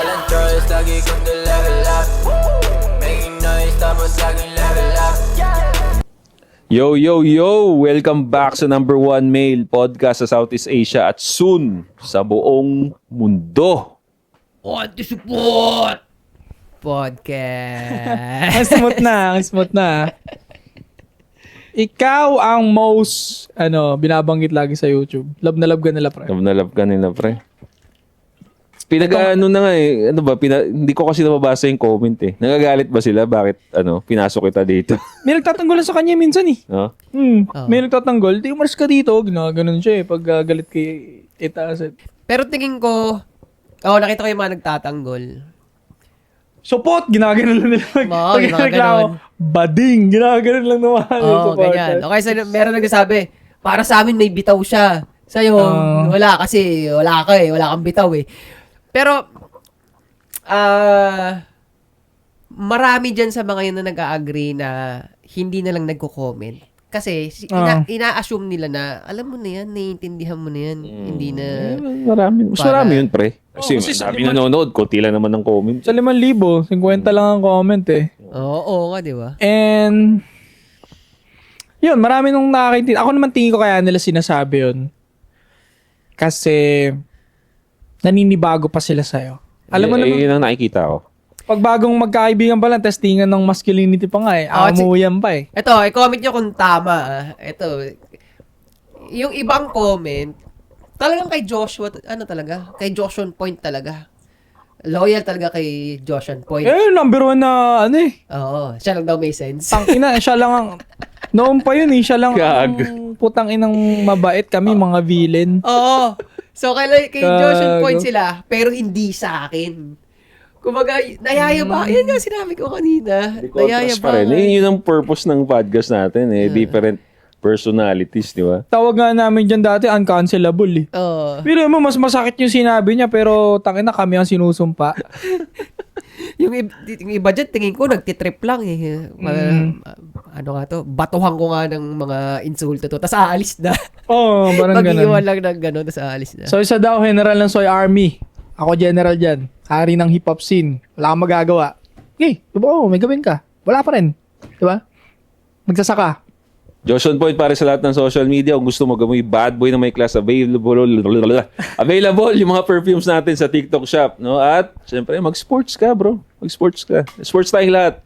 Walang choice, lagi kong level up. Making noise, tapos laging level up. Yo, yo, yo! Welcome back sa number 1 male podcast sa Southeast Asia at soon sa buong mundo. Anti-support podcast. Ang smooth na. Ikaw ang most, binabanggit lagi sa YouTube. Love na love ka nila, pre. Love na love ka nila, pre. Pinag-ano na nga eh. Ano ba? Hindi ko kasi nababasa yung comment eh. Nagagalit ba sila? Bakit pinasok kita dito? May nagtatanggol sa kanya minsan eh. No? May nagtatanggol. Di umalis ka dito. Ginaganon siya eh. Pag galit kay Tita Aset. Pero tingin ko, nakita ko yung mga nagtatanggol. Support! Ginaganon lang nila. Oo, Pag nagreklamo, bading! Ginaganon lang naman. Oo, ganyan. Okay, so meron nagsasabi, para sa amin may bitaw siya. Sa'yo, wala kasi wala ka eh. Wala kang bitaw eh. Pero, marami dyan sa mga yun na nag-a-agree na hindi na lang nagko-comment. Kasi, ina-assume nila na, alam mo na yan, naiintindihan mo na yan. Hindi na... Marami. Mas marami yun, pre. Kasi, kasi sabi nanonood, konti lang naman ng comment. Sa 5,000, 50 lang ang comment eh. Oo nga, di ba? And, yun, marami nung nakakaintindi. Ako naman tingin ko kaya nila sinasabi yun. Kasi, naninibago pa sila sa'yo. Alam mo naman, yun ang nakikita ko. pag bagong magkaibigan pa lang, testingan ng masculinity pa nga eh. Amuyan pa eh. Ito, i-comment nyo kung tama. Ito, yung ibang comment, talagang kay Joshua, kay Joshua Point talaga. Loyal talaga kay Joshua Point. Number 1 na, Oo, siya lang daw may sense. Tangina, siya lang ang, noon pa yun eh, siya lang Gag. ang putang inang mabait kami, mga villain. Oo. So, kay Joshua Gago. Point sila, pero hindi sa akin. Kumbaga, nayayaba. Yan nga sinabi ko kanina. Contrast pa rin. Yun ang purpose ng podcast natin eh. Different personalities, di ba? Tawag nga namin dyan dati, uncancelable eh. Oo. Pero mo, mas masakit yung sinabi niya, pero tangina kami ang sinusumpa. yung iba dyan, tingin ko, nagtitrip lang eh. Ano nga to? Batuhan ko nga ng mga insulto to. Tapos aalis na. Oo, parang ganun. Mag-iwan lang ng gano'n, tapos aalis na. So isa daw, general ng Soy Army. Ako general dyan. Hari ng hip-hop scene. Wala kang magagawa. Okay, diba may gawin ka. Wala pa rin. Diba? Magsasaka. Joshua Point para sa lahat ng social media. Kung gusto mo gamoy bad boy na may class, available yung mga perfumes natin sa TikTok shop. No? At syempre, mag-sports ka bro. Mag-sports ka. Sports tayong lahat.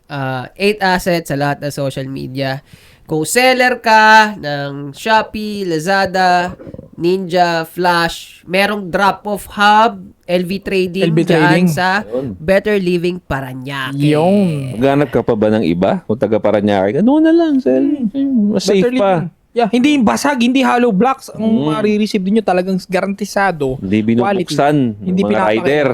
8 assets sa lahat ng social media. Kung seller ka ng Shopee, Lazada, Ninja, Flash, merong drop-off hub, LV Trading, LV dyan Trading. sa Better Living Paranaque. Yung. Maghanap ka pa ba ng iba? Kung taga Paranaque, ano na lang, sel. Mas safe Better pa. living. Yeah, hindi basag, hindi hollow blocks. Ang marireceive din nyo talagang garantisado. Hindi binubuksan. Hindi Mga pinapakita. rider.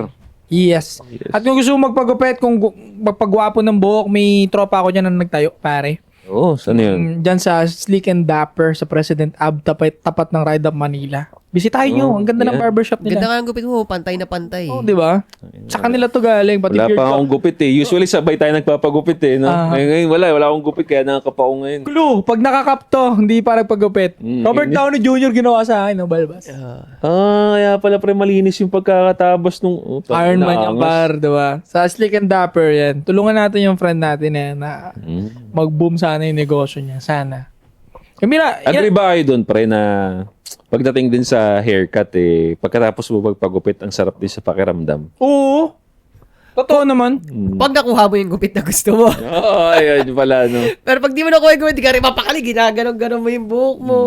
Yes. At kung gusto mo magpagupit, kung magpagwapo ng buhok, may tropa ako dyan na nagtayo, pare. Oo, saan yun? Diyan sa Sleek and Dapper sa President Ab, tapat ng Ride Up Manila. Bisitahin nyo. Ang ganda ng barbershop Ganda nila. nga ang gupit mo, pantay na pantay. Oh, di ba? Sa kanila to galing. Pati Wala beard pa shop. akong gupit eh. Usually sabay tayo nagpapagupit eh. No? Ngayon wala akong gupit kaya nakakapa ako ngayon. Clue, pag nakakap to, hindi pa nagpagupit. Robert Downey Jr. ginawa sa akin, no, balbas. Kaya pala pre malinis yung pagkakatabos nung Iron Man yung par, di ba? Sa Sleek and Dapper yan. Tulungan natin yung friend natin na mag-boom sana yung negosyo niya. Sana. Kamila, Agree ba kayo doon pre na pagdating din sa haircut eh, pagkatapos mo magpagupit, ang sarap din sa pakiramdam? Oo. Totoo naman. Pag nakuha mo yung gupit na gusto mo. Oo, ayun pala no. Pero pag di mo nakuha yung gupit, di ka rin mapakali, ginaganon-ganon mo yung buhok mo.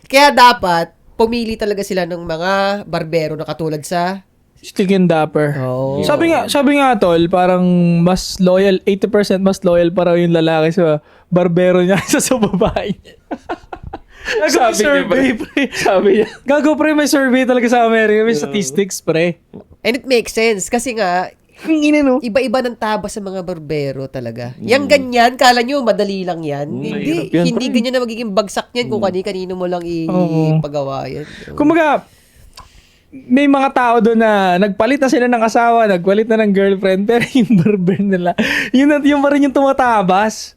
Kaya dapat, pumili talaga sila ng mga barbero na katulad sa... Sleek and Dapper. Oh. Sabi nga tol, parang mas loyal, 80% mas loyal para yung lalaki sa barbero niya sa babae niya. Gagawa survey, pre. Sabi niya. Gago, pre, may survey talaga sa Amerika. May statistics, pre. And it makes sense kasi nga, Ang ina, no? iba-iba ng tabas sa mga barbero talaga. Yang ganyan, kala nyo madali lang yan. Hindi, mahirap yan, hindi ganyan na magiging bagsak yan kung kani-kanino mo lang ipagawa yan. Kumbaga, may mga tao doon na nagpalit na sila ng asawa, nagpalit na ng girlfriend, pero yung barber nila, yun pa rin yung tumatabas.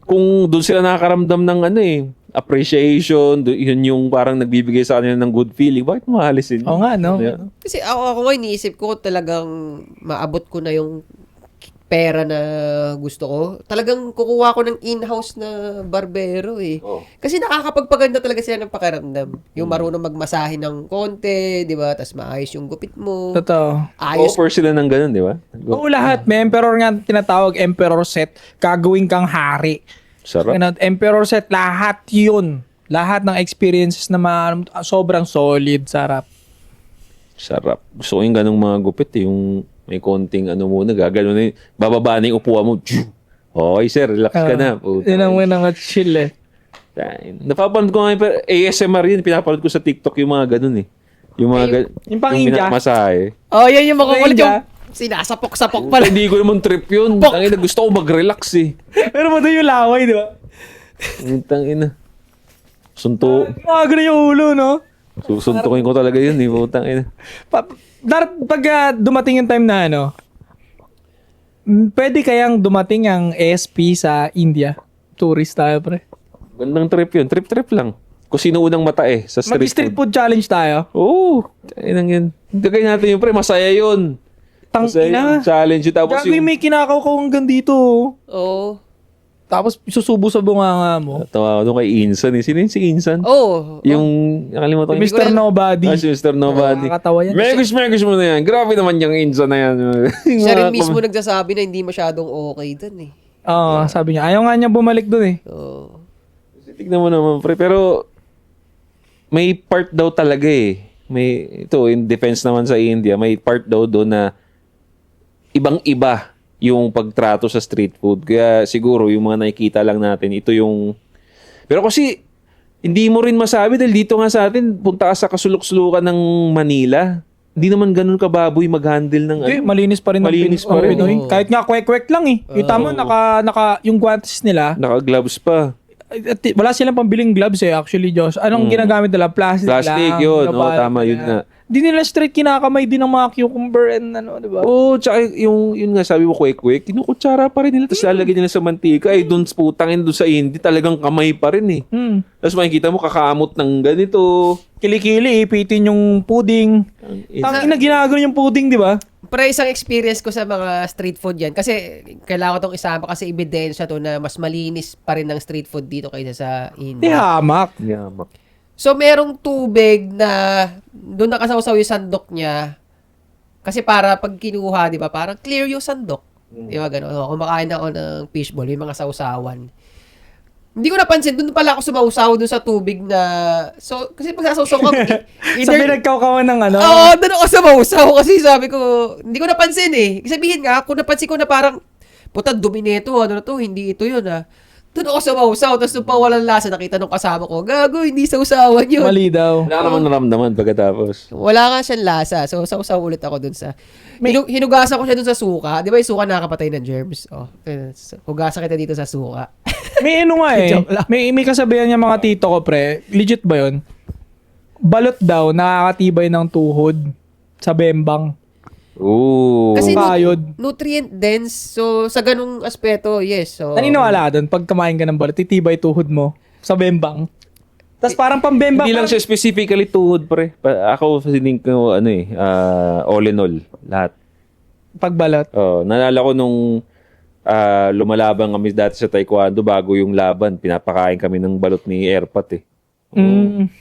Kung doon sila nakakaramdam ng appreciation, yun yung parang nagbibigay sa kanila ng good feeling. Bakit mo maalisin? Oo nga, no? Yeah. Kasi ako nga iniisip ko talagang maabot ko na yung pera na gusto ko. Talagang kukuha ko ng in-house na barbero eh. Oh. Kasi nakakapagpaganda talaga sila ng pakiramdam. Yung marunong magmasahe ng konti, di ba? Tapos maayos yung gupit mo. Totoo. Ayos. Offer sila ng ganun, di ba? Oo, lahat. May emperor nga tinatawag, emperor set. Gagawin kang hari. Sarap. Emperor set, lahat yun. Lahat ng experiences na sobrang solid, sarap. Sarap. Gusto ko yung ganung mga gupit, yung may konting ano muna, gagano na yun. Bababa na yung upuan mo. Okay, sir, relax ka na. Yun ang muna nga chill eh. Napapanood ko nga yung ASMR yun. Pinapanood ko sa TikTok yung mga ganun eh. Yung mga yung pang-India. minamasahe. Oh, yan yung makukulit India. yung sinasapok-sapok pala. Hindi ko naman trip yun. Tangina, gusto ko mag-relax eh. Pero mo doon yung laway, di ba? Tangina. Sunto. Gumagano yung ulo, no? Susuntukin ko talaga yun eh. Tangina. Pag dumating yung time na pwede kayang dumating ang ASP sa India? Tourist tayo, pre. Gandang trip yun. Trip lang. Kung sino unang mata eh sa street Mag-street food. food challenge tayo. Oo. Tainang yun. Hintagay natin yun, pre. Masaya yun. Masaya Tangina. yung challenge yun. Tapos Gagawin may kinakaw-kaw hanggang dito. Oo. Tapos susubo sa bunganga mo. tawa ko doon kay Insan eh. Sino yun si Insan? Oh. Yung, nakalimutan ko. Mr. Nobody. Si Mr. Nobody. Nakakatawa yan. Megus mo na yan. Grabe naman yung Insan na yan. Siya rin mismo nagsasabi na hindi masyadong okay dun eh. Oo, sabi niya. Ayaw nga niya bumalik dun eh. Oo. Tignan mo naman, pre. Pero, may part daw talaga eh. Ito, in defense naman sa India, may part daw doon na ibang-iba yung pagtrato sa street food. Kaya siguro yung mga nakikita lang natin, ito yung... Pero kasi, hindi mo rin masabi dahil dito nga sa atin, punta ka sa kasulok-sulukan ng Manila. Hindi naman ganun kababoy mag-handle ng Hindi, malinis pa rin. Malinis pa rin. Pinoy. Kahit nga kwek-kwek lang eh. Kita mo, yung guantes nila, Naka-gloves pa. wala silang pambiling gloves eh, actually, Josh. Anong ginagamit nila? Plastic lang. Yun. Oo, Nabalot tama, yun nila. nga. Di nila straight kinakamay din ng mga cucumber and di ba? Oo, tsaka yun nga, sabi mo, kwek-kwek, kinukutsara pa rin nila, tapos lalagyan nila sa mantika. Eh, dun putangin dun sa hindi, talagang kamay pa rin eh. Tapos makikita mo, kakaamot ng ganito. Kilikili, ipitin yung pudding. Tangin na ginagano yung pudding, di ba? Pero isang experience ko sa mga street food yan, kasi kailangan ko itong isama kasi ebidensya to na mas malinis pa rin ng street food dito kaysa sa Di India. hamak. Yamak. So, merong tubig na doon nakasawsaw yung sandok niya. Kasi para pag kinuha, di ba, parang clear yung sandok. Di ba, gano'n. O, kumakain ako ng fishball, may mga sausawan. Hindi ko napansin, doon pala ako sumausaw doon sa tubig na... So, kasi pag sasawsaw ko, Sabi nagkaukawan ng Oo, doon ako sumausaw kasi sabi ko, hindi ko napansin eh. Sabihin nga, kung napansin ko na parang, puta, dumi nito, ano na to, hindi ito yun ah. Doon ako sumausaw, tapos nung pawalan lasa, nakita nung kasama ko, gago, hindi sausawan yun. Mali daw. Wala ka namang naramdaman pagkatapos. Wala nga siyang lasa. So, sausaw ulit ako dun sa... Hinugasan ko siya dun sa suka. Di ba yung suka nakakapatay ng germs? Oh, hugasan kita dito sa suka. May ano nga eh. Joke lang. May kasabihan niya mga tito ko, pre. Legit ba yun? Balot daw, nakakatibay ng tuhod sa bembang. Oo. Kasi Kayod. nutrient dense. So, sa ganung aspeto, yes. So, Naniniwala ka doon, pag kumain ka ng balot, titibay tuhod mo sa bembang. Tapos parang pambembang. Hindi lang siya specifically tuhod, pre. Ako, feeling ko, all in all, lahat. Pagbalot. Nalala ko nung lumalaban kami dati sa taekwondo bago yung laban, pinapakain kami ng balot ni Airpat eh.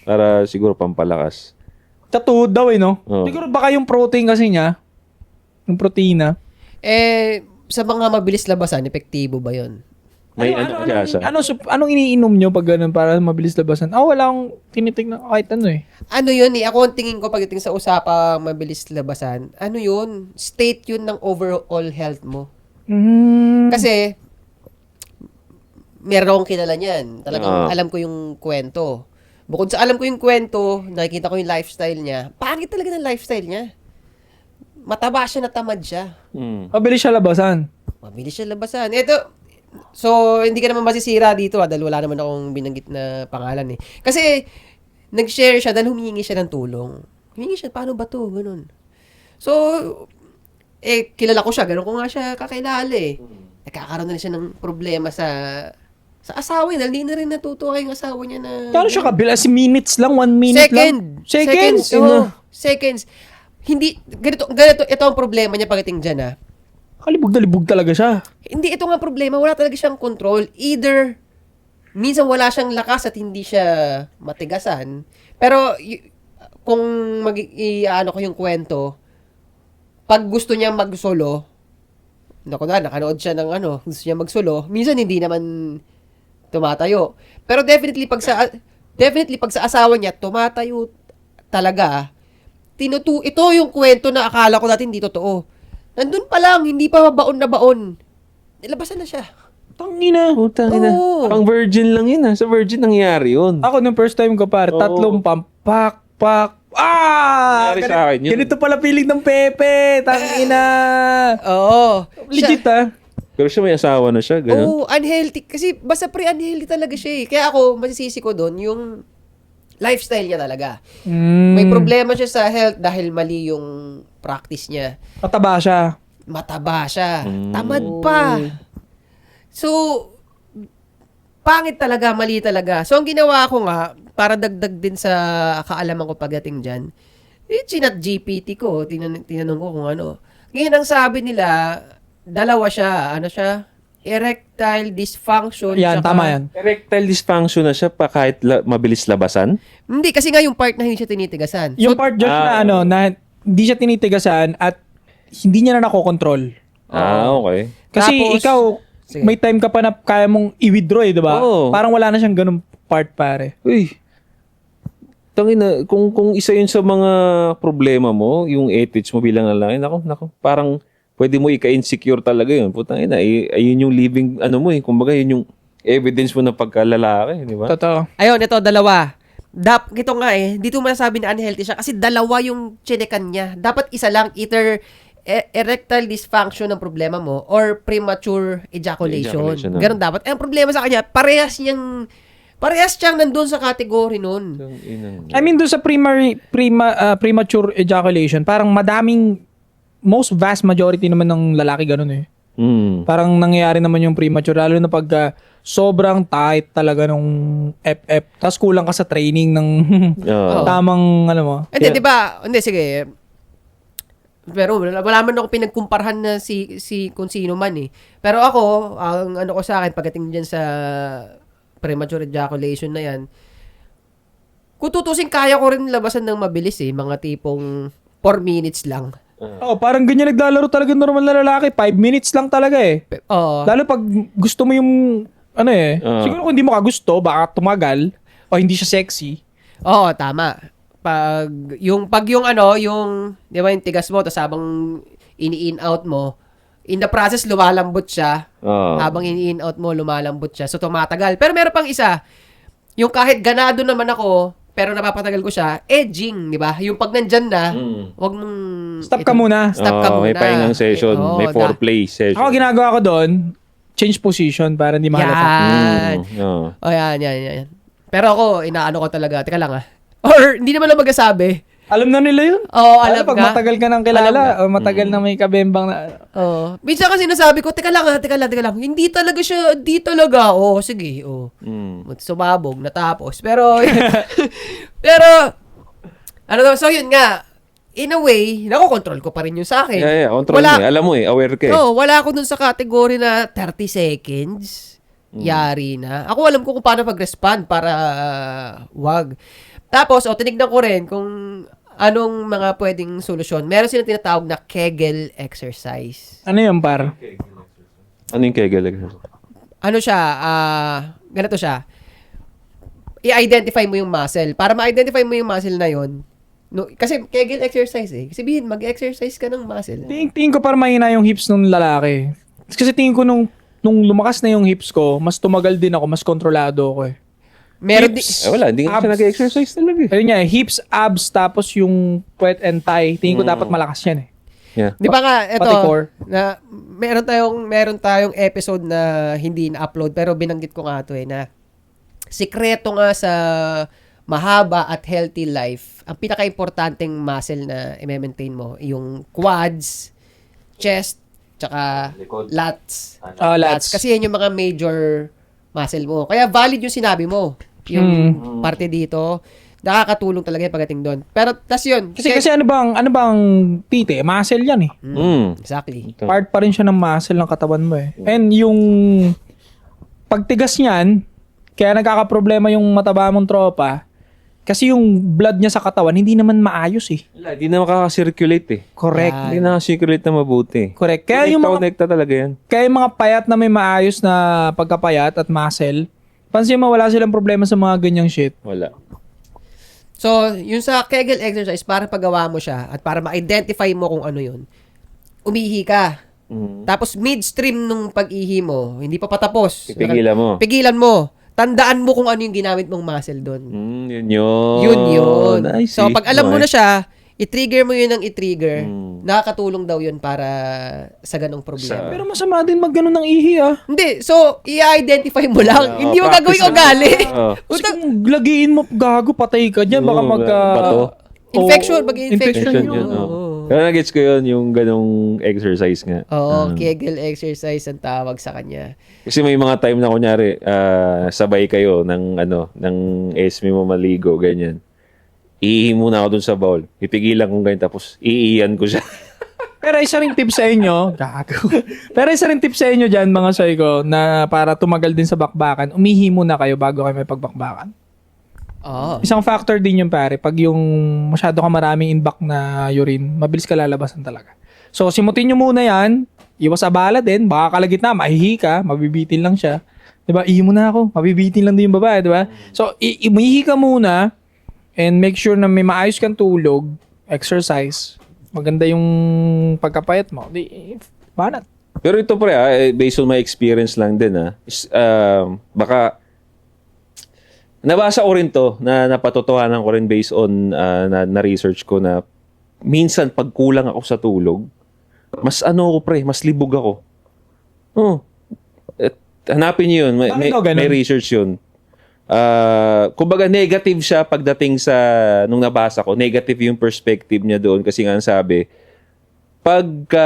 Para siguro pampalakas. Sa tuhod daw eh, no? Oo. Siguro baka yung protein kasi niya, yung proteina. sa mga mabilis labasan, epektibo ba yun? May siya. Anong iniinom nyo pag ganun para mabilis labasan? Wala akong tinitignan kahit ano eh. Ano yun eh, ako ang tingin ko pagdating sa usapang mabilis labasan, ano yun, state yun ng overall health mo. Kasi, meron akong kilala niyan. Talagang alam ko yung kwento. Bukod sa alam ko yung kwento, nakikita ko yung lifestyle niya, pangit talaga ng lifestyle niya. Mataba siya, natamad siya. Mabilis siya labasan. Mabilis siya labasan. Ito, so, hindi ka naman masisira dito dahil wala naman akong binanggit na pangalan eh. Kasi, nag-share siya dahil humingi siya ng tulong. Humingi siya, paano ba to? Ganun. So, kilala ko siya, ganun ko nga siya kakilala eh. Nagkakaroon na siya ng problema sa Sa asawa niya, hindi na rin natutuwa yung asawa niya na... Kano siya kabilang? Minutes lang, 1 minute lang. Seconds. Oo, seconds. Hindi, ganito, ito ang problema niya pagdating dyan, ha. Kalibog na libog talaga siya. Hindi, ito nga problema. Wala talaga siyang control. Either, minsan wala siyang lakas at hindi siya matigasan. Pero, kung ano ko yung kwento, pag gusto niya mag-solo, nakanood siya ng gusto niya mag-solo, minsan hindi naman tumatayo. Pero definitely pag sa asawa niya, tumatayo talaga. Ito yung kwento na akala ko dati hindi totoo. Nandun pa lang, hindi pa baon na baon. Nilabasan na siya. Tangina. Putangina. Oo. Pang virgin lang yun Sa virgin nangyari yun. Ako nung first time ko pare, Oo. 3 pump, pak. Nangyari sa akin yun. Ganito pala feeling ng Pepe. Tangina. Oo. Legit Pero siya may asawa na siya, gano'n. Oo, unhealthy. Kasi basta unhealthy talaga siya eh. Kaya ako, masisisi ko doon, yung lifestyle niya talaga. May problema siya sa health dahil mali yung practice niya. Mataba siya. Mataba siya. Tamad pa. So, pangit talaga, mali talaga. So, ang ginawa ko nga, para dagdag din sa kaalaman ko pagdating dyan, chinat GPT ko, tinanong ko kung ano. Ngayon, ang sabi nila, dalawa siya. Ano siya? Erectile dysfunction. Yan, tsaka- tama yan. Erectile dysfunction na siya pa kahit mabilis labasan? Hindi, kasi nga yung part na hindi siya tinitigasan. Yung part Josh na na hindi siya tinitigasan at hindi niya na nakokontrol. Okay. Kasi Tapos- ikaw, Sige. may time ka pa na kaya mong i-withdraw di ba? Oo. Parang wala na siyang ganung part pare. Uy. Tangina, kung isa yun sa mga problema mo, yung ethics mo bilang lalaki, nako, parang pwede mo ika-insecure talaga yun. Putangina, ayun yung living, kumbaga yun yung evidence mo na pagkalalaki, di ba? Totoo. Ayun, ito, dalawa. Ito nga dito mo nasabi na unhealthy siya kasi dalawa yung chinekan niya. Dapat isa lang, either erectile dysfunction ang problema mo or premature ejaculation. Ejaculation, Ganun dapat. Ang problema sa kanya, parehas siyang nandun sa category nun. I mean doon sa premature ejaculation, parang most vast majority naman ng lalaki ganun eh. Parang nangyayari naman yung premature lalo na pag sobrang tight talaga nung FF. Tapos kulang ka sa training ng tamang mo. Hindi, di ba? Hindi, sige. Pero wala man ako pinagkumparahan na si kung sino man eh. Pero ako, ang ko sa akin, pagdating dyan sa premature ejaculation na yan, kung tutusin, kaya ko rin labasan ng mabilis eh. Mga tipong 4 minutes lang. Oh, parang ganyan naglalaro talaga normal na lalaki. 5 minutes lang talaga eh. Oo. Lalo pag gusto mo yung siguro kung hindi mo kagusto, baka tumagal o hindi siya sexy. Oo, tama. Pag yung di ba yung tigas mo, tapos habang in out mo, in the process, lumalambot siya. Habang in out mo, lumalambot siya. So, tumatagal. Pero meron pang isa, yung kahit ganado naman ako, pero napapatagal ko siya, edging, di ba? Yung pag nandyan na, wag mong... Stop ka muna. Stop ka muna. May pahingang session, may foreplay session. Ako ginagawa ko doon, change position para hindi mahalata. Yan. Oo. O, yan. Pero ako, inaano ko talaga. Teka lang Or, hindi naman lang magsasabi. Alam na nila yun. Oo, Lalo alam pag ka. matagal ka nang Alam kilala ka. o matagal na may kabembang na... Oo. Minsan kasi sinasabi ko, teka lang. Hindi talaga siya, di talaga. Oo, sige. Oo. Sumabog, natapos. Pero, so yun nga, in a way, nakokontrol ko pa rin yun sa akin. Yeah, control mo eh. Alam mo aware ka eh. No, wala ako dun sa category na 30 seconds. Yari na. Ako alam ko kung paano pag-respond para wag. Tapos, tinignan ko rin kung anong mga pwedeng solusyon. Meron silang tinatawag na Kegel exercise. Ano yun, par? Ano yung Kegel? Ano siya? Ganito siya. I-identify mo yung muscle. Para ma-identify mo yung muscle na yon. No, kasi Kegel exercise eh. Sabihin, mag-exercise ka ng muscle. Tingin ko parang mahina yung hips ng lalaki. Kasi tingin ko nung lumakas na yung hips ko, mas tumagal din ako, mas kontrolado ako eh. Meron Wala, hindi nga siya nag-exercise talaga. Ayun nga, hips, abs, tapos yung puwet and thigh. Tingin ko dapat malakas yan eh. Yeah. Di ba nga, ito, Pati core. na meron tayong episode na hindi na-upload, pero binanggit ko nga ito na sikreto nga sa mahaba at healthy life, ang pinaka-importanting muscle na i-maintain mo, yung quads, chest, tsaka lats. Lats. Kasi yan yung mga major muscle mo. Kaya valid yung sinabi mo. Yung parte dito, nakakatulong talaga yung pagdating doon. Pero, tas yun. Kasi ano bang tite? Muscle yan eh. Exactly. Part pa rin siya ng muscle ng katawan mo eh. And yung pagtigas niyan, kaya nagkakaproblema yung mataba mong tropa, kasi yung blood niya sa katawan, hindi naman maayos eh. Wala, hindi na makaka-circulate eh. Correct. Hindi na circulate na mabuti. Correct. Kaya yung mga, Connecta talaga yan. kaya yung mga payat na may maayos na pagkapayat at muscle, pansin mo wala silang problema sa mga ganyang shit. Wala. So, yung sa Kegel exercise, para pagawa mo siya at para ma-identify mo kung ano yun, umihi ka. Tapos midstream nung pag-ihi mo, hindi pa patapos. Pipigilan mo. Pigilan mo. Tandaan mo kung ano yung ginamit mong muscle doon. Yun yun. Yun yun. I see. So, pag alam mo na siya, i-trigger mo yun ng i-trigger, nakakatulong daw yun para sa ganong problema. Pero masama din magganon ng ihi ah. Hindi. So, i-identify mo lang. Hindi mo practice gagawin lang. ugali. Kasi kung lagiin mo, gago, patay ka dyan. Baka Bato. Infection. Oo, Mag-infection Yun, yun. oo. Pero nag-gets ko yun, yung ganong exercise nga. Oo, Kegel exercise ang tawag sa kanya. Kasi may mga time na kunyari, sabay kayo ng ESME mo maligo, ganyan. Iihi muna ako dun sa bowl. Ipigilan kong ganyan, tapos iiyan ko siya. Pero isa ring tip sa inyo, gago. Pero isa ring tip sa inyo dyan, mga psycho, na para tumagal din sa bakbakan, umihi muna kayo bago kayo may pagbakbakan. Oo. Isang factor din yung pare, pag yung masyado ka maraming inback na urine, mabilis ka lalabasan talaga. So, simutin nyo muna yan, iwas abala din, baka kalagitna, mahihi ka, mabibitin lang siya. Diba? Ihi mo na ako, mabibitin lang din yung babae, diba? So, umihi ka muna, and make sure na may maayos kang tulog, exercise, maganda yung pagkapayat mo. Banat. Pero ito pre, based on my experience lang din baka nabasa ko rin to, na napatotohanan ko rin based on na-research ko na minsan pag kulang ako sa tulog, mas mas libog ako. Hanapin niyo yun. May research yun. Kumbaga negative siya pagdating sa, nung nabasa ko, negative yung perspective niya doon kasi nga sabi, pagka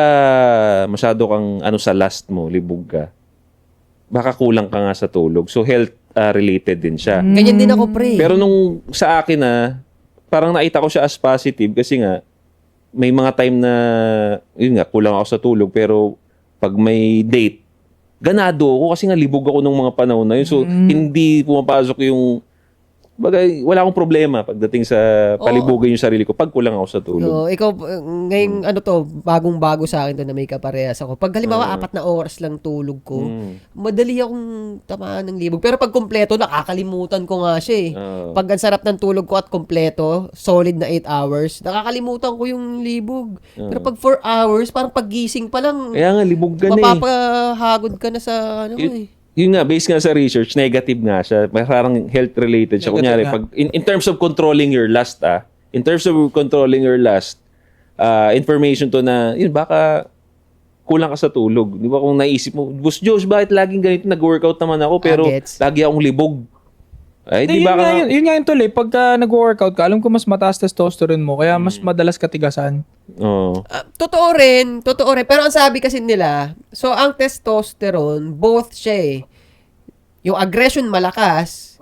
masyado kang sa last mo, libog ka, baka kulang ka nga sa tulog. So health related din siya. Ganyan din ako, pre. Pero nung sa akin parang nakita ko siya as positive kasi nga may mga time na yun nga kulang ako sa tulog pero pag may date ganado ako kasi nga libog ako nung mga panahon na yun. So hindi pumapasok yung bagay, wala akong problema pagdating sa palibugin yung sarili ko pag kulang ako sa tulog. So, ikaw, ngayon, bagong-bago sa akin to na may kaparehas ako. Pag halimbawa, 4 na oras lang tulog ko, madali akong tamaan ng libog. Pero pag kumpleto, nakakalimutan ko nga siya eh. Pag ang sarap ng tulog ko at kumpleto, solid na 8 hours, nakakalimutan ko yung libog. Pero pag 4 hours, parang paggising pa lang, Kaya nga, libog ka na mapapahagod ka na sa, Yun nga, based nga sa research, negative nga siya. Parang health-related siya. Kunyari, pag, in terms of controlling your lust, information to na, yun, baka kulang ka sa tulog. Di ba kung naisip mo, Boss Josh, bakit laging ganito? Nag-workout naman ako, pero lagi akong libog. Ay, di ba ka... Yun nga yun tol eh. Pagka nag-workout ka, alam ko mas mataas testosterone mo, kaya mas madalas katigasan. Oo. Totoo rin. Pero ang sabi kasi nila, so ang testosterone, both siya eh. Yung aggression malakas,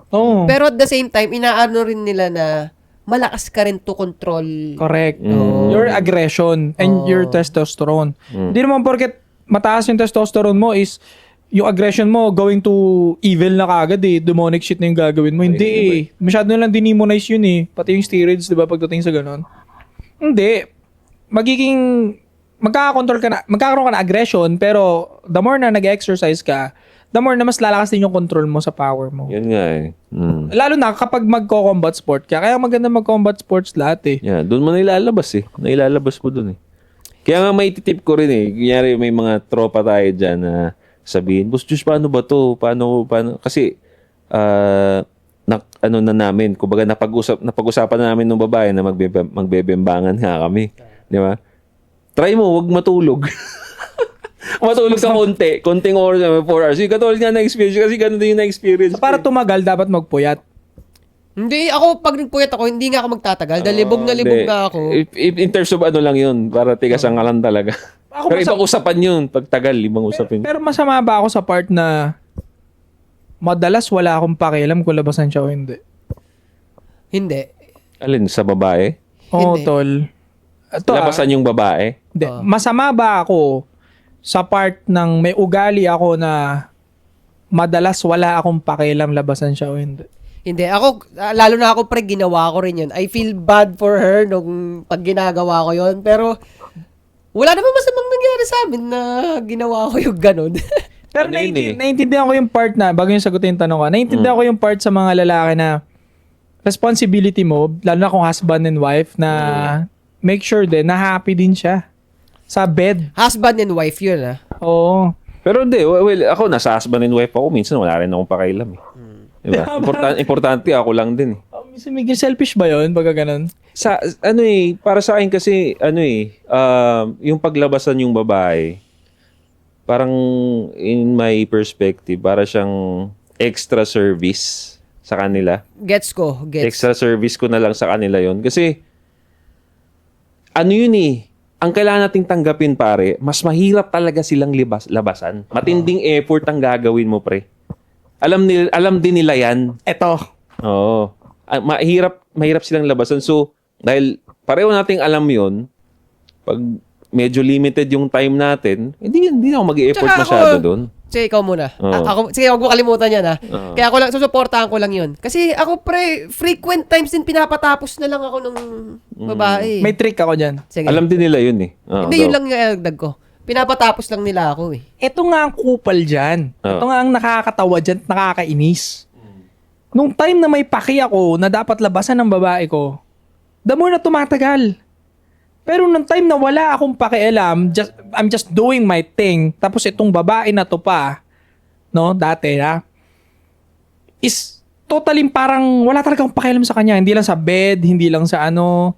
pero at the same time, inaano rin nila na malakas ka rin to control. Correct. Your aggression and your testosterone. Hindi naman porket mataas yung testosterone mo is yung aggression mo going to evil na kagad eh. Demonic shit na yung gagawin mo. Hindi eh. Masyado na lang dinimonize yun eh. Pati yung steroids, di ba, pagdating sa ganon. Hindi. Magkakaroon ka na aggression, pero the more na nag-exercise ka, the more na mas lalakas din yung control mo sa power mo. Yun nga eh. Lalo na kapag magko-combat sport ka. Kaya maganda mag-combat sports lahat eh. Yeah, doon mo nailalabas eh. Nailalabas mo doon eh. Kaya nga may titip ko rin eh. Kunyari may mga tropa tayo dyan na sabihin, Boss Josh, paano ba to? Paano? Kasi, na namin, kumbaga napag-usapan na namin ng babae na magbebembangan nga kami. Di ba? Try mo, wag matulog. Matulog ka konting oras, 4 hours. Yung katulad nga na-experience, kasi ganun din yung na-experience. So, para tumagal, dapat magpuyat. Hindi, ako pag nagpuyat ako, hindi nga ako magtatagal. Dahil libog na ako. In terms of lang yun, para tigas ang kalan talaga. Pero ibang usapan yun, pagtagal, ibang usapin. Pero masama ba ako sa part na madalas wala akong pakialam kung labasan siya o hindi. Hindi. Alin, sa babae? Oo, Hindi. tol. Ito, Labasan yung babae? hindi. Masama ba ako sa part ng may ugali ako na madalas wala akong pakialam labasan siya o hindi? Hindi. Ako, lalo na ako pre, ginawa ko rin yun. I feel bad for her nung pag ginagawa ko yun. Pero, wala naman masamang nangyari sa amin na ginawa ko yung ganun. Pero Ano yun naiintindihan ko yung part na, bago yung sagutin yung tanong ko, naiintindihan ko yung part sa mga lalaki na responsibility mo, lalo na kung husband and wife, na make sure din na happy din siya sa bed. Husband and wife yun, ah. Oo. Pero hindi, well, ako nasa husband and wife ako, minsan wala rin akong pakailam eh. Diba? Importante ako lang din eh. Minsan may selfish ba yun pagka ganun? Sa, ano eh, para sa akin kasi, ano eh, yung paglabasan yung babae, parang in my perspective, para siyang extra service sa kanila. Gets ko. Gets. Extra service ko na lang sa kanila yon. Kasi, ano yun eh, ang kailangan nating tanggapin pare, mas mahirap talaga silang labasan. Matinding effort ang gagawin mo pre. Alam din nila yan. Eto. Oo. Mahirap silang labasan. So, dahil pareho nating alam yon, pag medyo limited yung time natin, hindi ako mag-i-effort Tsaka masyado ako- doon. Sige, ikaw muna. Oo. Sige, huwag mo kalimutan yan, ha. Oo. Kaya ako lang, susuportahan ko lang yun. Kasi ako, pre, frequent times din pinapatapos na lang ako ng babae. May trick ako dyan. Sige. Alam din nila yun eh. Oo, Hindi, go. yun lang yung dagdag ko. Pinapatapos lang nila ako, eh. Ito nga ang kupal dyan. Oh. Ito nga ang nakakatawa dyan at nakakainis. Nung time na may paki ako na dapat labasan ng babae ko, the more na tumatagal. Pero nung time na wala akong pakialam, I'm just doing my thing, tapos itong babae na to pa, no, dati na, is totally parang wala talagang pakialam sa kanya. Hindi lang sa bed, hindi lang sa ano,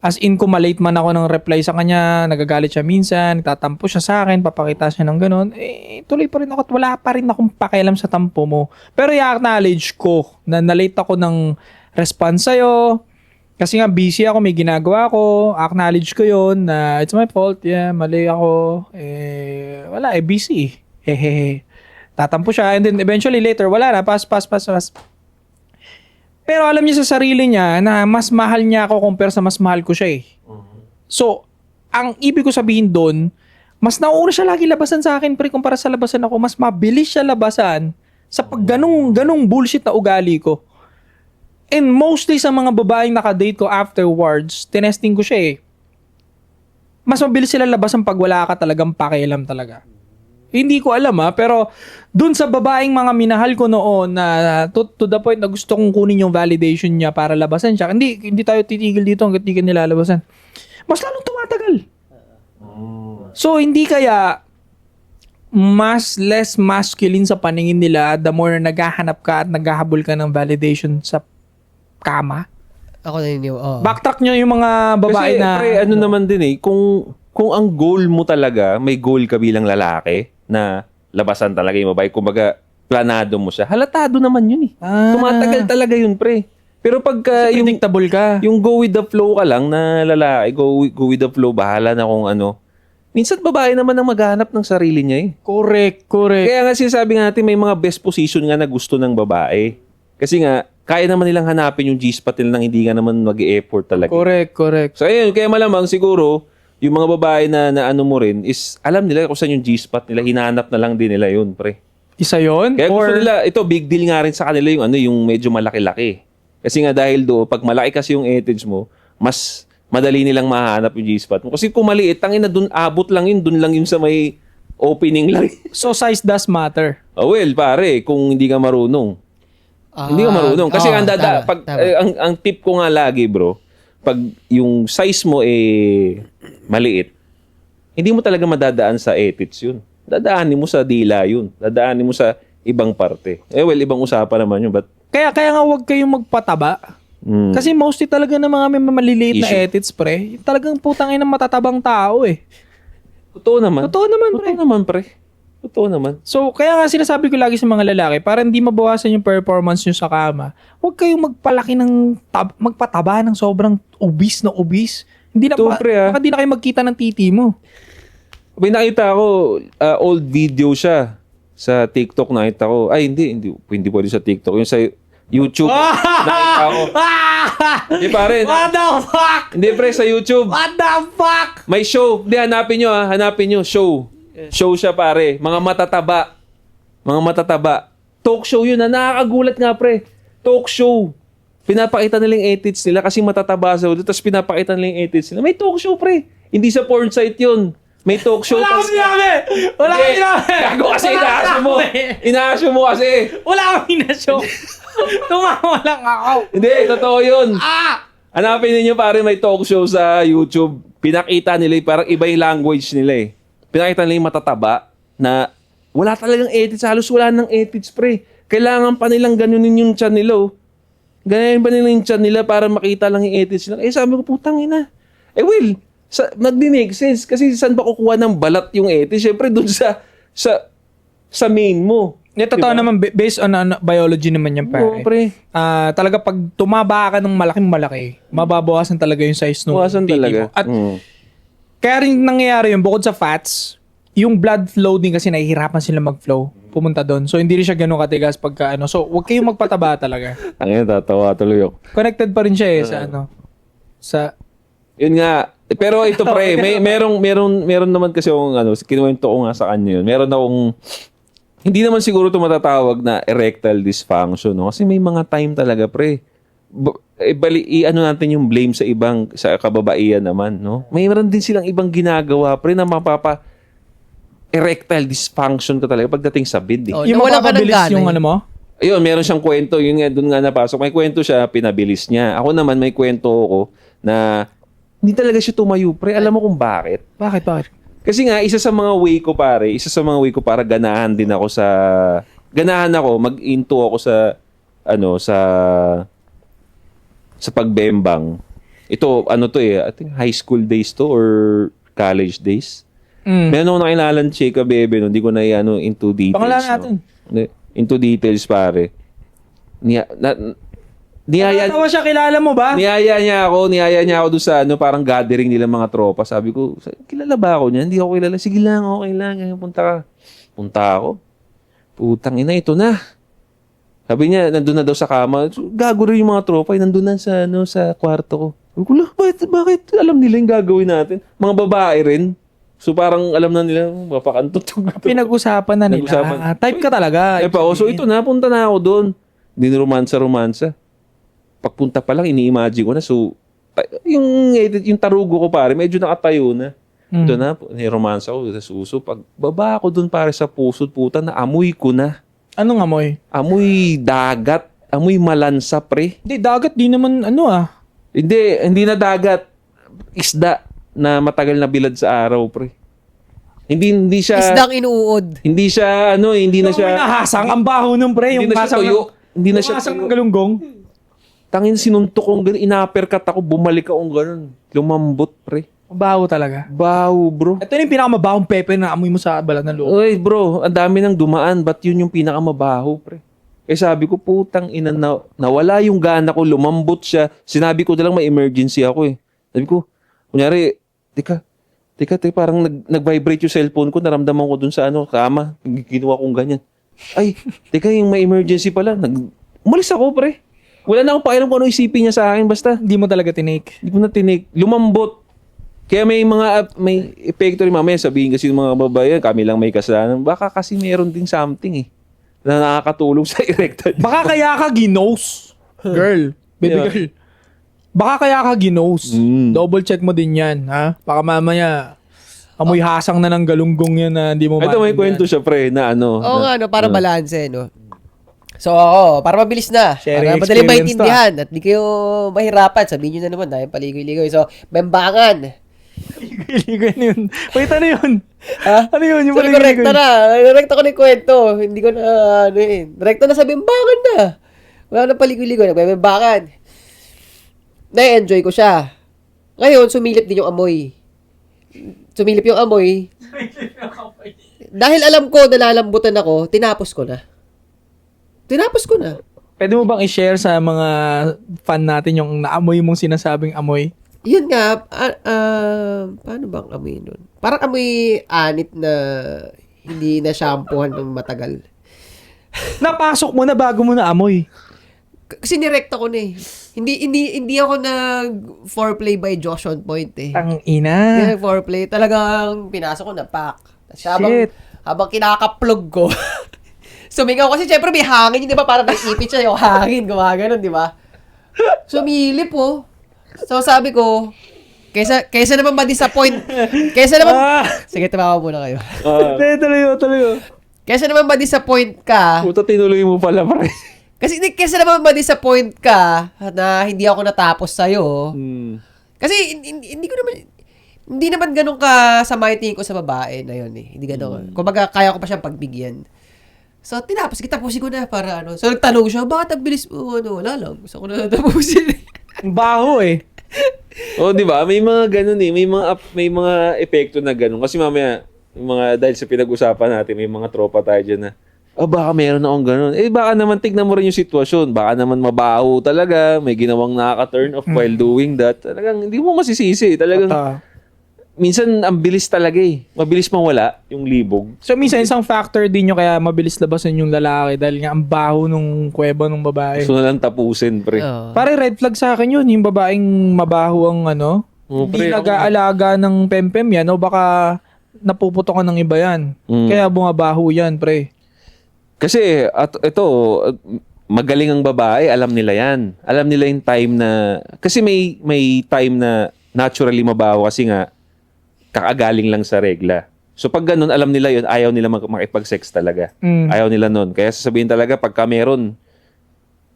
as in kung malate man ako ng reply sa kanya, nagagalit siya minsan, tatampo siya sa akin, papakita siya ng ganun, eh, tuloy pa rin ako at wala pa rin akong pakialam sa tampo mo. Pero i-acknowledge ko na nalate ako ng response sa'yo, kasi nga busy ako, may ginagawa ko, acknowledge ko yon na it's my fault, yeah, mali ako, wala, busy. Hehehe. Tatampo siya, and then eventually later, wala na, pass. Pero alam niya sa sarili niya na mas mahal niya ako compare sa mas mahal ko siya eh. So, ang ibig ko sabihin doon, mas nauna siya lagi labasan sa akin pre kumpara sa labasan ako. Mas mabilis siya labasan sa pag ganung bullshit na ugali ko. And mostly sa mga babaeng nakadate ko afterwards, tinesting ko siya eh. Mas mabilis sila labasan pag wala ka talagang pakialam talaga. Hindi ko alam pero dun sa babaeng mga minahal ko noon na to the point na gusto kong kunin yung validation niya para labasan siya. Hindi tayo titigil dito hanggang di ka nilalabasan. Mas lalong tumatagal. So hindi kaya mas less masculine sa paningin nila the more na naghahanap ka at naghahabol ka ng validation sa kama. Ako naniniwala. Backtrack nyo yung mga babae Kasi, na... pre, ano naman din eh, kung ang goal mo talaga, may goal ka bilang lalaki na labasan talaga yung babae, kumbaga, planado mo siya, halatado naman yun eh. Tumatagal talaga yun, pre. Pero pagka yung predictable ka. yung go with the flow ka lang na lalaki, go with the flow, bahala na kung ano. Minsan babae naman ang maghanap ng sarili niya eh. Correct. Kaya nga sinasabi nga natin may mga best position nga na gusto ng babae. Kasi nga, kaya naman nilang hanapin yung G-spot nila nang hindi ka naman mag-e-effort talaga. Correct. So ayun, kaya malamang siguro, yung mga babae na ano mo rin is alam nila kung saan yung G-spot nila, hinahanap na lang din nila yun, pre. Isa yon? Kaya gusto nila, ito big deal nga rin sa kanila yung medyo malaki-laki. Kasi nga dahil pag malaki kasi yung etage mo, mas madali nilang mahanap yung G-spot mo. Kasi kung maliit, tangin na dun, abot lang yun sa may opening lang. So size does matter. Oh, well, pare, kung hindi ka marunong. Hindi ka marunong. Kasi ang tip ko nga lagi, bro, pag yung size mo maliit, hindi mo talaga madadaan sa etits yun. Dadaanin mo sa dila yun. Dadaanin mo sa ibang parte. Well, ibang usapan naman yun. But, Kaya nga huwag kayong magpataba. Kasi mostly talaga ng mga may maliliit na Issue. etits, pre, talagang putang ina matatabang tao eh. totoo naman, pre. Totoo naman. So, kaya nga sinasabi ko lagi sa mga lalaki, para hindi mabawasan yung performance nyo sa kama, huwag kayong magpalaki magpataba ng sobrang obese na obese. Hindi na, Pre, baka hindi na kayo magkita ng titi mo. May nakita ako, old video siya. Sa TikTok nakita ko. Ay, hindi pwede sa TikTok. Yung sa YouTube nakita ko. Hindi pare. What the fuck? Hindi pre, sa YouTube. What the fuck? May show. Hindi, hanapin nyo. Show. Show siya pare. Mga matataba. Talk show yun na. Nakakagulat nga pre. Talk show. Pinapakita nila yung edits nila kasi matataba sa ulo. Tapos pinapakita nila yung edits nila. May talk show pre. Hindi sa porn site yun. May talk show. Wala kang sinabi! Wala kang sinabi! Gago kasi inaasyo mo. Inaasyo mo kasi. Wala kang hinasyo. Tumawa lang ako. Hindi, totoo yun. Hanapin ninyo pare, may talk show sa YouTube. Pinakita nila, parang iba yung language nila eh. Pinakita nila yung matataba na wala talagang edits. Halos wala nang edits pre. Kailangan pa nilang ganunin yung chan nila oh. Ganyan ba nila yung chan nila para makita lang yung edits nila? Eh sabi ko, putang ina. Eh Will, nag-make sense. Kasi saan ba kukuha ng balat yung edits? Siyempre dun sa main mo. Totoo naman, based on biology naman yan, pare. Oo, pre. Talaga pag tumaba ka ng malaki, mababawasan talaga yung size ng Bawasan titi talaga. mo. At kaya rin nangyayari yun, bukod sa fats, yung blood flow din kasi nahihirapan sila mag-flow, pumunta doon. So, hindi rin siya ganun katigas pagka ano. So, huwag kayong magpataba talaga. Ang ina, tatawa tuloy ako. Connected pa rin siya sa Yun nga. Pero ito pre, meron naman kasi akong kinuwento ko nga sa kanya yun. Meron akong hindi naman siguro ito matatawag na erectile dysfunction, no? Kasi may mga time talaga, pre. Natin yung blame sa kababaihan naman, no? Mayroon din silang ibang ginagawa, pre, na erectile dysfunction ka talaga pagdating sa bid, eh. Oh, yung nawala ka ng mapapabilis gana, yung eh. ano mo. Ayun, meron siyang kwento. Yun nga, doon nga napasok. May kwento siya, pinabilis niya. Ako naman, may kwento ko na hindi talaga siya tumayo, pre. Alam mo kung bakit? Bakit? Kasi nga, isa sa mga way ko para ganahan ako, mag-into ako sa pagbembang. Ito, I think high school days to or college days. Meron ako nakilalang chika, bebe, no? Hindi ko na into details. Pangalan natin. No? Into details, pare. Natawa siya, kilala mo ba? Niyaya niya ako doon sa parang gathering nila mga tropa. Sabi ko, kilala ba ako niya? Hindi ako kilala. Sige lang, okay lang. Punta ka. Punta ako. Putang ina, ito na. Sabi niya, nandun na daw sa kama. Gago rin yung mga tropa. Nandun na sa kwarto ko. Sabi ko, bakit? Alam nila yung gagawin natin. Mga babae rin. So parang alam na nila, mapakantot. Pinag-usapan na nila. Type ka talaga. So ito na, punta na ako doon. Hindi na romansa. Pagpunta pa lang, ini-imagine ko na. So, yung tarugo ko pare, medyo nakatayo na. Ito na, romansa ko sa suso. Pag baba ako doon pare sa puso, puta na, amoy ko na. Anong amoy? Amoy dagat. Amoy malansa, pre. Hindi, dagat di naman Hindi na dagat. Isda na matagal na bilad sa araw, pre. Hindi siya... Isdang inuud. Hindi siya, hindi na siya... Nahasang ang baho nung pre. Hindi na siya tuyo. Hindi na siya hasang ng galunggong. Tangin, sinuntok kong gano'n. Ina-uppercut ako. Bumalik akong gano'n. Lumambot, pre. Baho talaga. Baho, bro. Ito yung pinakamabahong pepe na amoy mo sa balat ng loob. Uy, bro. Ang dami nang dumaan. Ba't yun yung pinakamabaho, pre? Eh sabi ko, putang ina, nawala yung gana ko. Lumambot siya. Sinabi ko na lang may emergency ako eh. Sabi ko, kunyari, Teka, parang nag-vibrate yung cellphone ko. Naramdaman ko dun sa kama. Ginawa kong ganyan. Ay, teka, yung may emergency pala. Umalis ako, pre. Wala na akong pakialam kung ano isipin niya sa akin. Basta, Hindi mo talaga tinake. hindi ko na tinik. Lumambot. Kaya may epekto rin mamaya. Sabihin kasi ng mga babae, kami lang may kasalanan. Baka kasi meron din something eh. Na nakakatulong sa erectile. Baka kaya ka ginos. Girl. Baby Yeah. girl. Baka kaya ka ginos. Double check mo din yan, ha? Baka mamaya, amoy hasang na ng galunggong yan na hindi mo Ito may maintindihan. kwento siya, pre, na Oo nga, para balanse, no? So, para mabilis na. Sharing Para madali experience maintindihan. At di kayo mahirapan. Sabihin nyo na naman, dahil paligoy-ligoy. So, bembangan. Ligoy na yun. Wait, ano yun? Ha? Ano yun? Yung So, paligoy-ligoy. rekta na. Rekta ko na yung kwento. Hindi ko na, rekta na sa bembangan na. Wala na paligoy-ligoy. Nagbebembangan. Na-enjoy ko siya. Ngayon, sumilip din yung amoy. Sumilip yung amoy. Dahil alam ko, nalalambutan ako, tinapos ko na. Pwede mo bang i-share sa mga fan natin yung naamoy mong sinasabing amoy? Yun nga, paano bang amoy nun? Parang amoy anit na hindi na shampoohan ng matagal. Napasok mo na bago mo na amoy. Kasi nirekta ko na eh. Hindi ako nag foreplay by Josh on Point eh. Ang Hindi ina. nag foreplay. Talagang pinasok ko na pack. Tapos Shit. habang kinakaplog ko, sumigaw kasi syempre may hangin yun, di ba? Parang may ipit siya yung hangin, gumaganon, di ba? Sumilip po. So sabi ko, kaysa naman ma-disappoint, sige, tumawa muna kayo. Tuloy. Kaysa naman ma-disappoint ka, Puta, tinuloy mo pala, pre. kasi kaysa naman ma-disappoint ka na hindi ako natapos sa'yo, kasi hindi naman ganun ka sa tingin ko sa babae na yun eh. Hindi ganun. Kumbaga, kaya ko pa siyang pagbigyan. So, tapusin ko na para ano. So, nagtanong siya, bakit ang bilis mo? Wala lang. Gusto ko na tapusin. Ang baho eh. Oh, di ba? May mga ganun eh. May mga epekto na ganun. Kasi mamaya, dahil sa pinag-usapan natin, may mga tropa tayo dyan na, baka meron akong ganun. Baka naman tignan mo rin yung sitwasyon. Baka naman mabaho talaga. May ginawang nakaka-turn off while doing that. Talagang hindi mo masisisi. Talagang, minsan, ang bilis talaga eh. Mabilis mawala yung libog. So, minsan isang factor din yung kaya mabilis labasan yung lalaki dahil nga ang baho nung kuweba ng babae. Gusto na lang tapusin, pre. Pare, red flag sa akin yun. Yung babaeng mabaho ang hindi pre, nag-aalaga ng pempem yan o baka napuputo ka ng iba yan. Kaya bumabaho yan, pre. Kasi, ito, magaling ang babae, alam nila yan. Alam nila yung time na, kasi may time na naturally mabaho kasi nga, kakagaling lang sa regla. So pag ganun, alam nila yun, ayaw nila makipag-sex talaga. Ayaw nila nun. Kaya sasabihin talaga, pagka meron,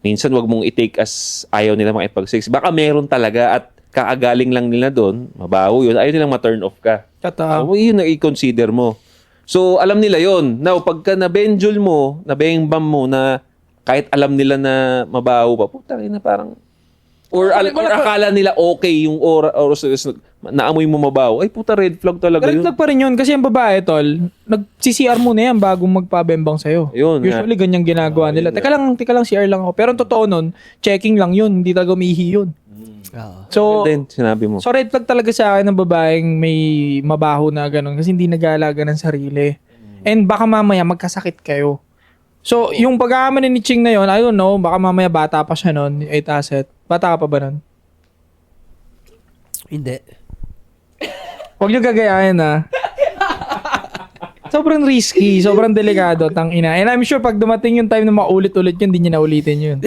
minsan wag mong i-take as ayaw nila makipag-sex. Baka meron talaga at kakagaling lang nila doon, mabaho yun, ayaw nilang ma-turn off ka. So, yun na i-consider mo. So alam nila yun. Now, pagka na-benjol mo, na-bengbam mo na kahit alam nila na mabaho pa, puta na parang or akala nila okay yung oras naamoy mo mabaho. Ay puta, red flag talaga Red yun. flag pa rin yun kasi ang babae, tol, nag-CCR muna yan bago magpabembang sa'yo. Yun, Usually, ganyan ginagawa nila. Teka lang, CR lang ako. Pero ang totoo nun, checking lang yun. Hindi talaga umihi yun. So, Then, sinabi mo. so red flag talaga sa akin ng babaeng may mabaho na ganun kasi hindi nag-aalaga ng sarili. And baka mamaya magkasakit kayo. So, yung pag-aaman ni Ching na yun, I don't know, baka mamaya bata pa siya nun, 8 asset. Bata ka pa ba nun? Hindi. Huwag niyo gagayahin ha. Sobrang risky, sobrang delikado, tangina. And I'm sure pag dumating yung time na maulit-ulit yun, hindi niya na ulitin yun.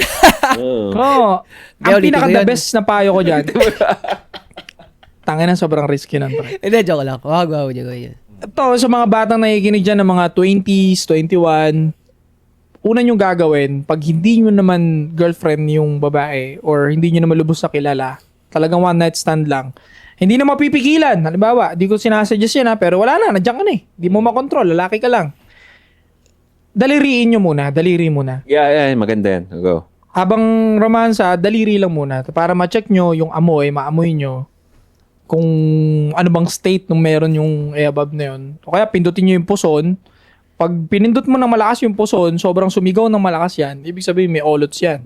Oo. Ang pinaka-the best na payo ko dyan. Tangina, sobrang risky nun. Hindi, joke lang. Wag niyo gawin yan. Ito, sa mga batang nakikinig dyan ng mga 20s, 21, una nyo gagawin, pag hindi nyo naman girlfriend yung babae or hindi nyo naman lubos na kilala, talagang one night stand lang, hindi na mapipigilan. Halimbawa, di ko sinasuggest yan pero wala na, nandiyan ka na eh. Di mo makontrol, lalaki ka lang. Daliriin nyo muna, daliri muna. Yeah, maganda yan. Go. Habang romansa, daliri lang muna para ma-check nyo yung amoy, maamoy nyo kung ano bang state nung meron yung above na yun. O kaya pindutin nyo yung puson. Pag pinindot mo ng malakas yung puson, sobrang sumigaw ng malakas yan, ibig sabihin may olots yan.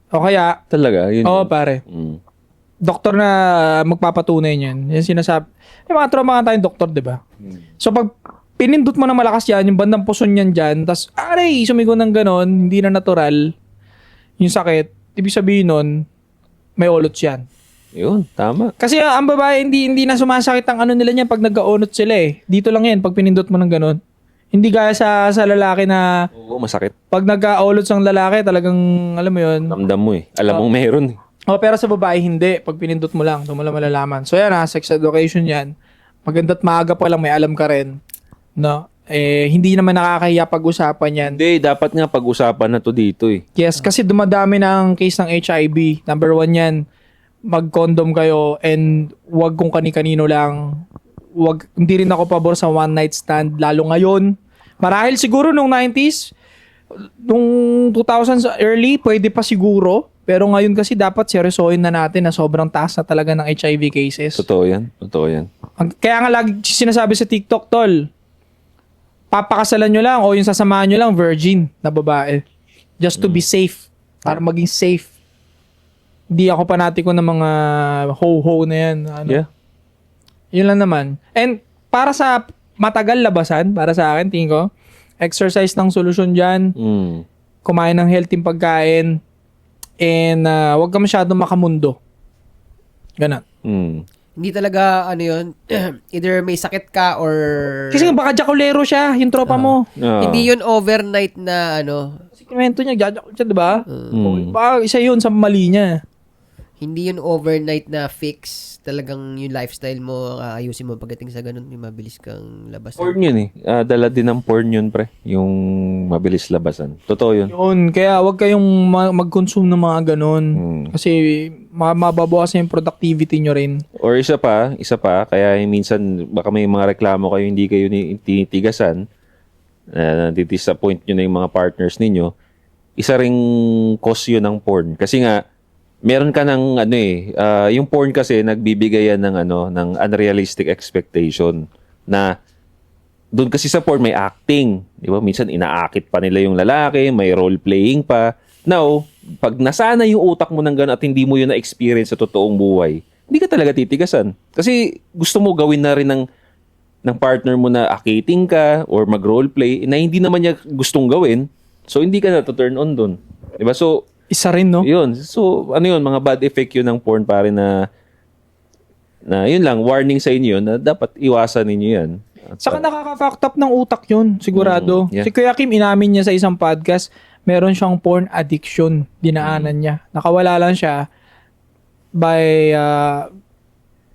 O kaya, Talaga? Yun oo yun. pare, doktor na magpapatunay niyan. Yan sinasabi. May mga trauma nga tayong doktor, di ba? So pag pinindot mo ng malakas yan, yung bandang puson yan dyan, tas aray, sumigaw ng ganon, hindi na natural, yung sakit, ibig sabihin nun, may olots yan. Yun, tama. Kasi ang babae, hindi na sumasakit ang ano nila niyan pag nagka-onot sila eh. Dito lang yan, pag pinindot mo ng ganon. Hindi gaya sa lalaki na Oo, masakit. pag nagka-olots ang lalaki, talagang, alam mo yun. Ramdam mo eh. Alam mong meron eh. Pero sa babae, hindi. Pag pinindot mo lang, doon mo lang malalaman. So yan sex education yan. Maganda't maaga pa lang, may alam ka rin. No? Hindi naman nakakahiya pag-usapan yan. Hindi, dapat nga pag-usapan na to dito eh. Yes, kasi dumadami na ang case ng HIV. Number 1 yan, mag-condom kayo and wag kung kani-kanino lang. Hindi rin ako pabor sa one night stand, lalo ngayon. Marahil siguro nung 90s, nung 2000s early, pwede pa siguro. Pero ngayon kasi dapat seryosohin na natin na sobrang taas na talaga ng HIV cases. Totoo yan. Totoo yan. Kaya nga lagi sinasabi sa TikTok, tol, papakasalan nyo lang o yung sasamahan nyo lang virgin na babae. Just to be safe. Para maging safe. Hindi ako panatiko ng mga ho-ho na yan. Ano. Yeah. Yun lang naman. And para sa matagal labasan para sa akin, tingin ko. Exercise ng solusyon dyan. Kumain ng healthy pagkain. And wag ka masyadong makamundo. Ganon. Hindi talaga, ano yun, either may sakit ka or... Kasi baka jakulero siya, yung tropa mo. Hindi yun overnight na, ano... Kasi kwento niya, jajakul siya, diba? Baka isa yun sa mali niya. Hindi yun overnight na fix. Talagang yung lifestyle mo, ayusin mo pagdating sa ganun, may mabilis kang labasan. Porn yun dala din ng porn yun, pre. Yung mabilis labasan. Totoo yun. Yun, kaya wag kayong mag-consume ng mga ganun. Kasi mababawas yung productivity nyo rin. Or isa pa, kaya minsan baka may mga reklamo kayo, hindi kayo tinitigasan, disappoint nyo na yung mga partners ninyo, isa ring cause yun ng porn. Kasi nga, meron ka ng yung porn kasi nagbibigay yan ng unrealistic expectation na doon kasi sa porn may acting, di ba? Minsan inaakit pa nila yung lalaki, may role playing pa. Now, pag nasana yung utak mo ng gano'n at hindi mo yun na-experience sa totoong buhay, hindi ka talaga titigasan. Kasi gusto mo gawin na rin ng partner mo na akiting ka or mag-role play na hindi naman niya gustong gawin, so hindi ka na to turn on doon. Di ba? So, isa rin, no? Yun. So, mga bad effect yun ng porn pare na yun lang, warning sa inyo na dapat iwasan ninyo yan. Saka nakaka-fucked up ng utak yun, sigurado. Yeah. Si Kuya Kim, inamin niya sa isang podcast, meron siyang porn addiction, dinaanan niya. Nakawala lang siya by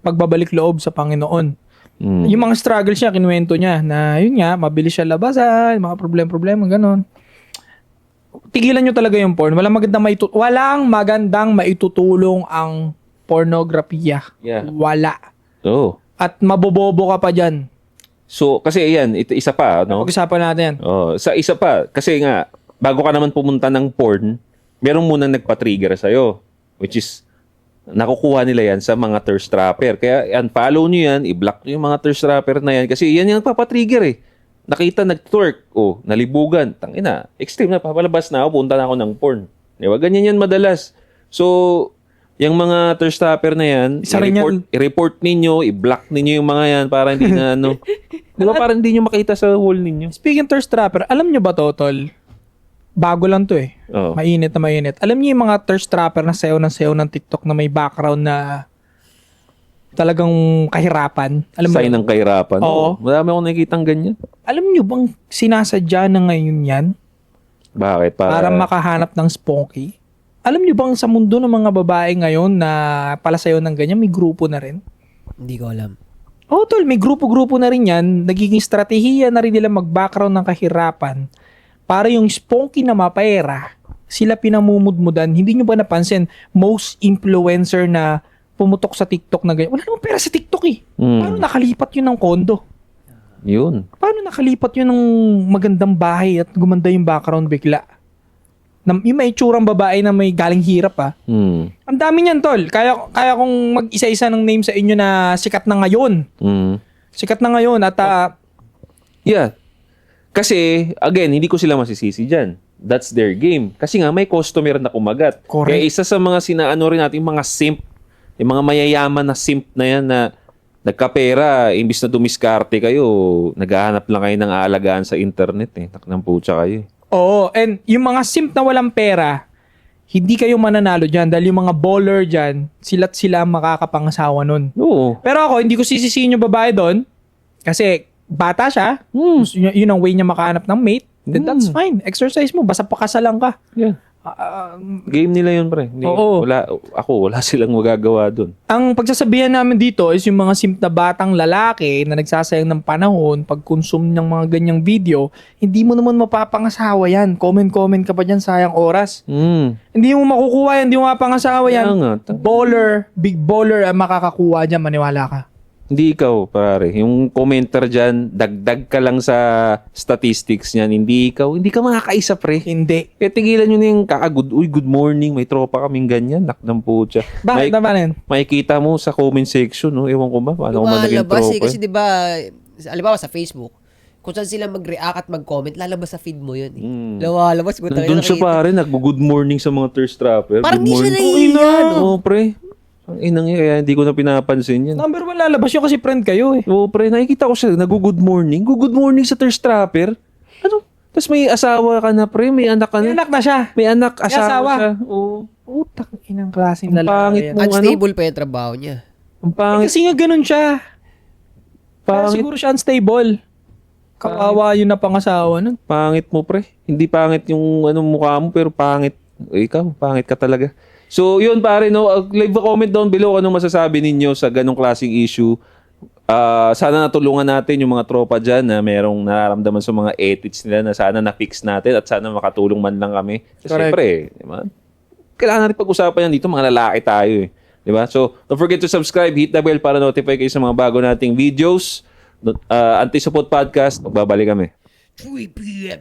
pagbabalik loob sa Panginoon. Yung mga struggles niya, kinuwento niya na yun nga, mabilis siya labasan, mga problema, ganun. Tigilan nyo talaga yung porn. Walang magandang maitutulong ang pornografiya. Yeah. Wala. Oh. At mabobobo ka pa dyan. So, kasi yan, isa pa, no? Pag-usapan natin yan. Oh, isa pa, kasi nga, bago ka naman pumunta ng porn, meron munang nagpa-trigger sa'yo. Which is, nakukuha nila yan sa mga thirst trapper. Kaya, unfollow nyo yan, i-block nyo yung mga thirst trapper na yan. Kasi yan yung nagpapatrigger eh. Nakita nag-twerk, nalibugan, tangina, extreme na, papalabas na ako, punta na ako ng porn. Diba? Ganyan yan madalas. So, yung mga thirst trapper na yan, i-report ninyo, i-block ninyo yung mga yan para hindi na di ba parang hindi nyo makita sa wall ninyo? Speaking thirst trapper, alam nyo ba to, tol? Bago lang to eh. Oh. Mainit na mainit. Alam niyo yung mga thirst trapper na sayaw ng TikTok na may background na talagang kahirapan. Alam mo Sign ng kahirapan. Oo. Madami akong nakikitang ganyan. Alam niyo bang sinasadya na ngayon yan? Bakit? Para makahanap ng spunky? Alam niyo bang sa mundo ng mga babae ngayon na palasayaw ng ganyan, may grupo na rin? Hindi ko alam. Oo, tol, may grupo-grupo na rin yan. Nagiging strategiya na rin nila mag-background ng kahirapan para yung spunky na mapera, sila pinamumudmudan. Hindi nyo ba napansin, most influencer na pumutok sa TikTok na ganyan, wala namang pera sa TikTok eh. Paano nakalipat yun ng kondo? Yun. Paano nakalipat yun ng magandang bahay at gumanda yung background bigla? Yung may itsurang babae na may galing hirap Ang dami niyan, tol. Kaya kong mag-isa-isa ng name sa inyo na sikat na ngayon. Sikat na ngayon at yeah. Kasi, again, hindi ko sila masisisi dyan. That's their game. Kasi nga, may customer na kumagat. Correct. Kaya isa sa mga sinaano rin natin, yung mga simp, yung mga mayayaman na simp na yan na nagkapera, imbis na dumiskarte kayo, naghahanap lang kayo ng aalagaan sa internet Taknang putya kayo. Oo, and yung mga simp na walang pera, hindi kayo mananalo dyan dahil yung mga baller dyan, sila't sila makakapangasawa nun. Oo. Pero ako, hindi ko sisisihin yung babae doon kasi bata siya, yun ang way niya makahanap ng mate, then that's fine. Exercise mo, basta pakasalan ka. Yeah. Game nila yun, pre. Oo. Wala silang magagawa dun. Ang pagsasabihan namin dito is yung mga simp na batang lalaki na nagsasayang ng panahon, pag-consume ng mga ganyang video, hindi mo naman mapapangasawa yan. Comment ka pa dyan, sayang oras. Hindi mo makukuha yan, hindi mo mapapangasawa yan. Baller, big baller ang makakakuha dyan, maniwala ka. Hindi ikaw, pare. Yung commenter dyan, dagdag ka lang sa statistics niyan. Hindi ka makakaisa, pre. Hindi. Kaya tigilan nyo na yung good morning, may tropa kaming ganyan, nakdang po siya. Bakit naman yan? Makikita mo sa comment section, Ewan ko ba, paano ko man naging tropa. Kasi diba, alimbawa sa Facebook, kung saan sila mag-react at mag-comment, lalabas sa feed mo yun Lalabas. Nandun siya pare, nag-good morning sa mga thirst trapper. Parang good di siya morning. nahihiya, Oo, pre. Inang yun, kaya hindi ko na pinapansin yan. Number 1 lalabas yun kasi friend kayo eh. Oo, pre, nakikita ko siya, nag-good morning. Good morning sa thirst trapper. Ano? Tapos may asawa ka na, pre, may anak ka May na. anak na siya. May anak, May asawa asawa. siya. Oo. Putak, inang klaseng Ang pangit lalaki. mo. Unstable pa yung trabaho niya. Ang Eh, pangit. kasi nga ganun siya. Kaya Pangit. siguro siya unstable. Kawawa yun na pangasawa nun. Pangit mo, pre. Hindi pangit yung mukha mo, pero pangit. Ikaw, pangit ka talaga. So, yun pare, no? Leave a comment down below anong masasabi ninyo sa ganong klaseng issue. Sana natulungan natin yung mga tropa dyan na merong nararamdaman sa mga ethics nila na sana na-fix natin at sana makatulong man lang kami. Kasi Correct. syempre, di ba? Kailangan natin pag-usapan yan dito, mga lalaki tayo eh. Di ba? So, don't forget to subscribe, hit the bell para notify kayo sa mga bago nating videos. Anti-Support Podcast, magbabalik kami. 3 p.m.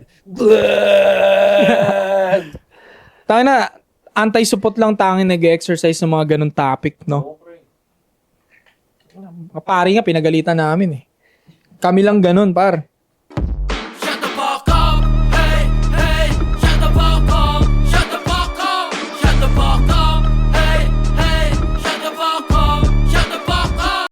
Tayo na, anti-support lang tangin nag-exercise sa mga ganun topic, no? Mga pari nga, pinagalitan namin eh. Kami lang ganun, par.